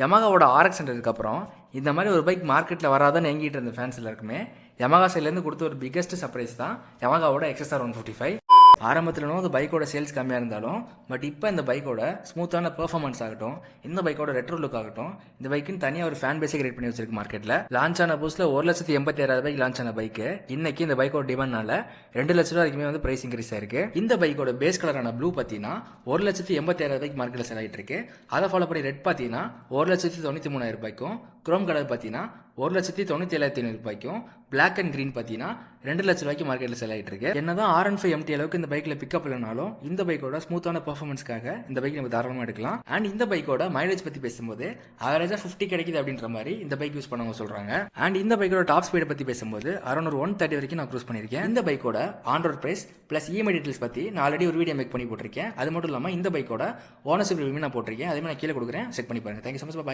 யமகாவோட RX அப்புறம் இந்த மாதிரி ஒரு பைக் மார்க்கெட்டில் வராதான்னு எங்கிட்டு இருந்த ஃபேன்ஸ் எல்லாருக்குமே யமகா சைட்லேருந்து கொடுத்த ஒரு பிக்கஸ்ட் சர்ப்ரைஸ் தான் யமகாவோட XSR 155. ஆரம்பத்தில் அந்த பைக்கோட சேல்ஸ் கம்மியாக இருந்தாலும் பட் இப்போ இந்த பைக்கோட ஸ்மூத்தான பெர்ஃபார்மன்ஸ் ஆகட்டும், இந்த பைக்கோட ரெட்ரோ லுக் ஆகட்டும், இந்த பைக்குன்னு தனியாக ஒரு ஃபேன் பேஸை கிரியேட் பண்ணி வச்சிருக்கு மார்க்கெட்டில். லான்ச் ஆன புதுசில் 1,86,000 லான்ச் ஆன பைக்கு இன்னைக்கு இந்த பைக்கோட டிமாண்ட்னால 2 லட்ச ரூபா வரைக்குமே வந்து பிரைஸ் இன்க்ரீஸ் ஆயிருக்கு. இந்த பைக்கோட பேஸ் கலரான ப்ளூ பார்த்தீங்கன்னா 1,86,000 மார்க்கெட்டில் செல் ஆகிட்டு இருக்கு. அதை ஃபாலோ பண்ணி ரெட் பார்த்தீங்கன்னா 1,93,000 குரோம் கலர் பார்த்தீங்கன்னா 1,97,500 பிளாக் அண்ட் கிரீன் பார்த்தீங்கன்னா 2 லட்ச ரூபாய்க்கு மார்க்கெட்டில் செல் ஆகிட்டு இருக்கு. என்னதான் R15 MT அளவுக்கு இந்த பைக்கில் பிக்கப் இல்லைனாலும் இந்த பைக்கோட ஸ்மூத்தான பெர்ஃபார்மன்ஸ்க்காக இந்த பைக் நம்ம தாராளமாக எடுக்கலாம். அண்ட் இந்த பைக்கோட மைலேஜ் பற்றி பேசும்போது ஆவரேஜாக 50 கிடைக்குது அப்படின்ற மாதிரி இந்த பைக் யூஸ் பண்ணவங்க சொல்றாங்க. அண்ட் இந்த பைக்கோட டாப் ஸ்பீடை பற்றி பேசும்போது அரௌண்ட் ஒரு 130 வரைக்கும் நான் க்ரூஸ் பண்ணியிருக்கேன். இந்த பைக்கோட on road price plus EMI details பற்றி நான் ஆல்ரெடி ஒரு வீடியோ மேக் பண்ணி போட்டிருக்கேன். அது மட்டும் இல்லாமல் இந்த பைக்கோட ஓனர்ஷிப் ரிவ்யூ நான் போட்டிருக்கேன். அதே மாதிரி நான் கீழே கொடுக்குறேன், செக் பண்ணி பாருங்க. Thank you so much.